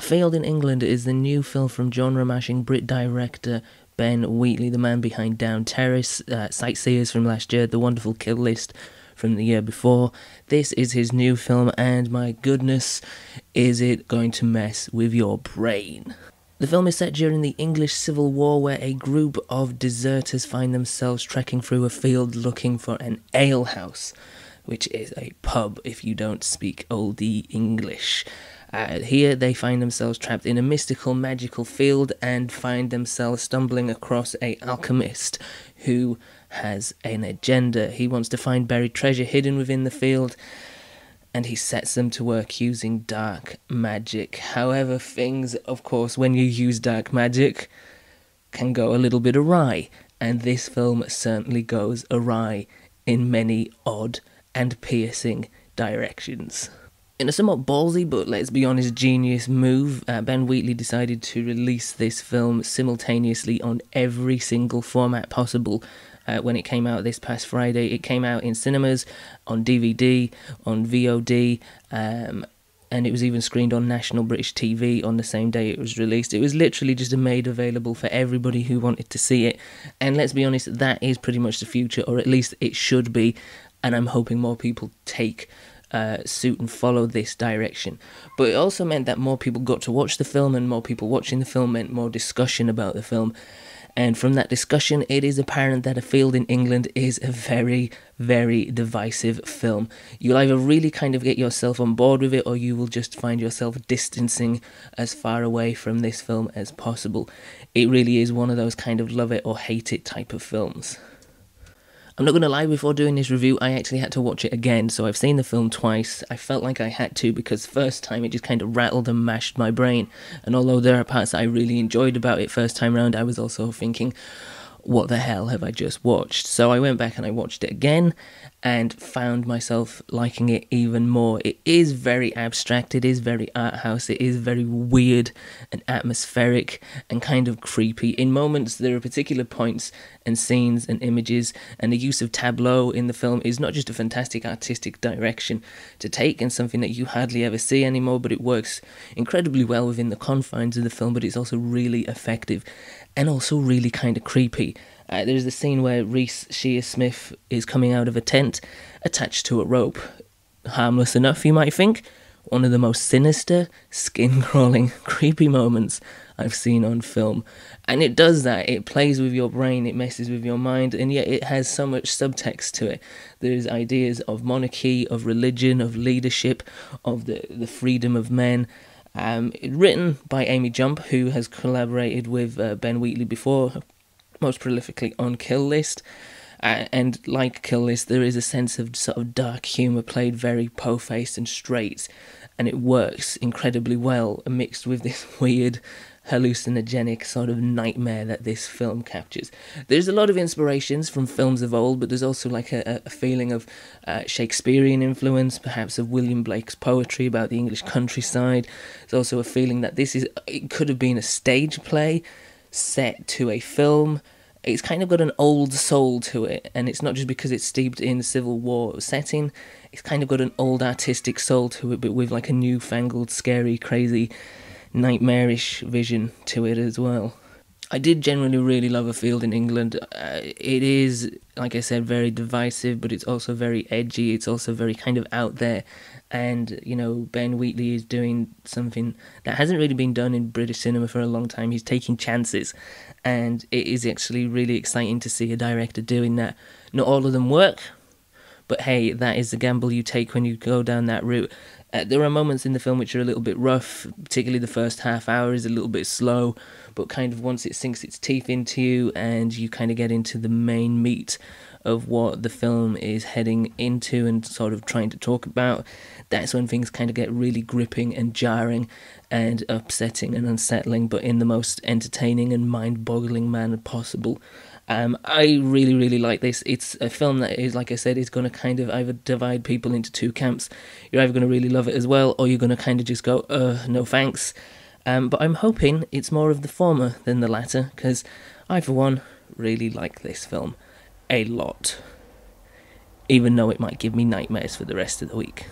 Failed in England is the new film from genre-mashing Brit director Ben Wheatley, the man behind Down Terrace, Sightseers from last year, The Wonderful Kill List from the year before. This is his new film, and my goodness, is it going to mess with your brain. The film is set during the English Civil War, where a group of deserters find themselves trekking through a field looking for an alehouse, which is a pub if you don't speak oldie English. Here they find themselves trapped in a mystical, magical field and find themselves stumbling across an alchemist who has an agenda. He wants to find buried treasure hidden within the field, and he sets them to work using dark magic. However, things, of course, when you use dark magic, can go a little bit awry, and this film certainly goes awry in many odd and piercing directions. In a somewhat ballsy, but let's be honest, genius move, Ben Wheatley decided to release this film simultaneously on every single format possible. When it came out this past Friday, it came out in cinemas, on DVD, on VOD, and it was even screened on national British TV on the same day it was released. It was literally just made available for everybody who wanted to see it, and let's be honest, that is pretty much the future, or at least it should be, and I'm hoping more people take suit and follow this direction. But it also meant that more people got to watch the film, and more people watching the film meant more discussion about the film. And from that discussion, it is apparent that A Field in England is a very, very divisive film. You'll either really kind of get yourself on board with it, or you will just find yourself distancing as far away from this film as possible. It really is one of those kind of love it or hate it type of films. I'm not going to lie, before doing this review, I actually had to watch it again, so I've seen the film twice. I felt like I had to, because first time it just kind of rattled and mashed my brain, and although there are parts that I really enjoyed about it first time round, I was also thinking, what the hell have I just watched? So I went back and I watched it again, and found myself liking it even more. It is very abstract, it is very art house, it is very weird and atmospheric and kind of creepy. In moments there are particular points and scenes and images, and the use of tableau in the film is not just a fantastic artistic direction to take and something that you hardly ever see anymore, but it works incredibly well within the confines of the film, but it's also really effective and also really kind of creepy. There's the scene where Reese Shearsmith is coming out of a tent attached to a rope. Harmless enough, you might think. One of the most sinister, skin-crawling, creepy moments I've seen on film. And it does that. It plays with your brain, it messes with your mind, and yet it has so much subtext to it. There's ideas of monarchy, of religion, of leadership, of the freedom of men. Written by Amy Jump, who has collaborated with Ben Wheatley before, most prolifically on Kill List. And like Kill List, there is a sense of sort of dark humour played very po-faced and straight, and it works incredibly well, mixed with this weird, hallucinogenic sort of nightmare that this film captures. There's a lot of inspirations from films of old, but there's also like a feeling of Shakespearean influence, perhaps of William Blake's poetry about the English countryside. There's also a feeling that it could have been a stage play set to a film. It's kind of got an old soul to it, and it's not just because it's steeped in the Civil War setting. It's kind of got an old artistic soul to it, but with like a newfangled, scary, crazy, nightmarish vision to it as well. I did generally really love A Field in England. It is, like I said, very divisive, but it's also very edgy. It's also very kind of out there. And, you know, Ben Wheatley is doing something that hasn't really been done in British cinema for a long time. He's taking chances, and it is actually really exciting to see a director doing that. Not all of them work, but hey, that is the gamble you take when you go down that route. There are moments in the film which are a little bit rough, particularly the first half hour is a little bit slow, but kind of once it sinks its teeth into you and you kind of get into the main meat of what the film is heading into and sort of trying to talk about, that's when things kind of get really gripping and jarring and upsetting and unsettling, but in the most entertaining and mind-boggling manner possible. I really, really like this. It's a film that is, like I said, is going to kind of either divide people into two camps. You're either going to really love it as well, or you're going to kind of just go, no thanks. But I'm hoping it's more of the former than the latter, because I, for one, really like this film a lot, even though it might give me nightmares for the rest of the week.